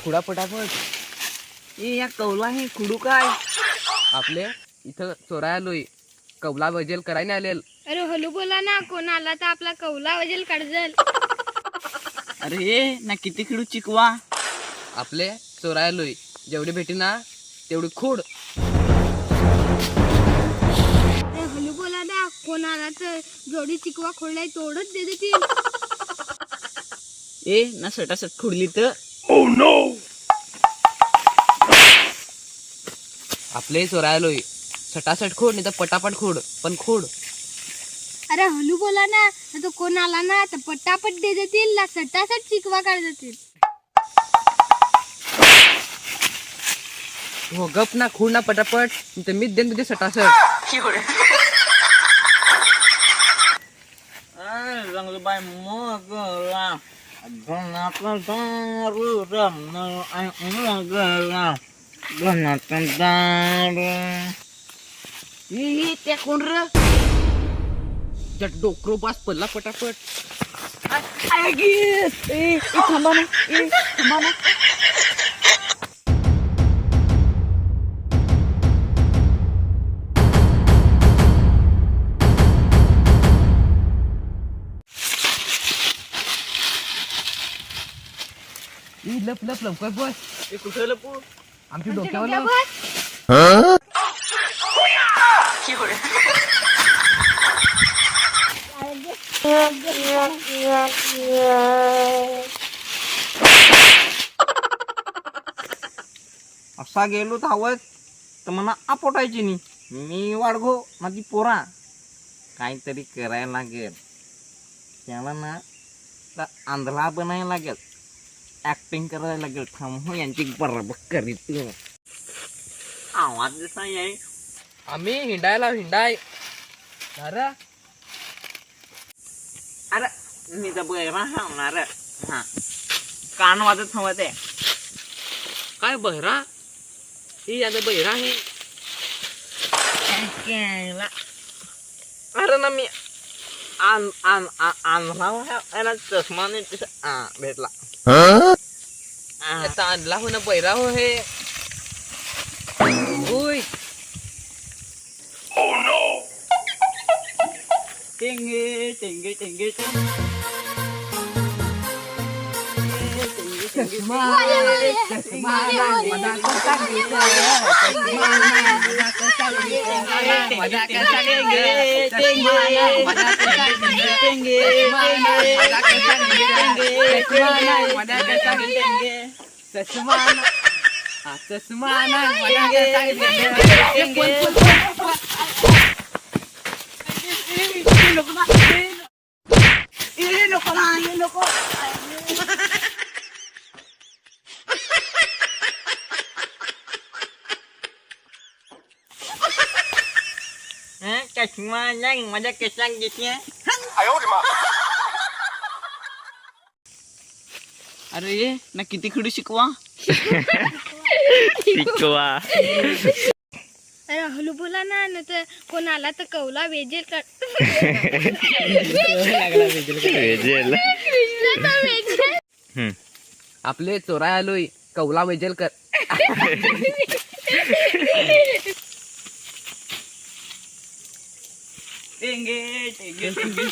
खुडा पटापट. या कौला हे खुडू काय आपले इथं चोराय आलोय. कौला वजेल करायला आलेल. अरे हलू बोला ना, कोण आला तर आपला कौला वजेल काढजल. अरे ये ना किती खिडू चिकवा. आपले चोराय आलोय. जेवढी भेटी ना तेवढी खोड. अरे हलू बोला ना, कोण आला तर जेवढी चिकवा खोडलाय तेवढंच दे देतील. ए ना सटासट खुडली तर. आपले चोराय आलोय. सटासट खोड नाही तर पटापट खोड, पण खोड. अरे हलू बोला ना, तो कोण आला ना तर पटापट दे देतील ना, सटासट चिकवा काढ देतील. हो गप ना, खोड ना पटापट, नाही तर मीच देईन तुझे सटासट. रंगबाई मोगला गणातला दारू रमण मोगला गणातला दारू. त्या कोण र डोकरो बास पडला पटापट. थांबा ना, थांबा ना. लप लप लवकर बस. ते कुठं लपू. आमच्या डोक्यावर लप. असा गेलो धावत तर मला आपटायची नाही. मी वाढगो माझी पोरा. काहीतरी करायला लागेल त्याला ना, तर आंधळा बनायला लागेल. ऍक्टिंग करायला लागेल. थांब हो, यांची बरोबर करीत. आवाज जसा आहे. आम्ही हिंडाय अरे अरे मी तर बहिरा सांगणार. हा कान वाजत थांबत आहे. काय बहिरा. ही आता बहिरा आहे. अरे ना मी आणला चष्मा नाही भेटला. याचा आणला हो ना बहिरा हो हे. ओय टेंगे टेंगे टेंगे चष्मा नाही माझ्या केसांत घेतली. अरे ये ना किती खिडू शिकवा. शिकवा. अरे हलू बोला ना, न तर कोण आला तर कौला वेजेल काढ. आपले चोराय आलोय. कौला वेजेल कर. टेंगे टेंगे टेंगे.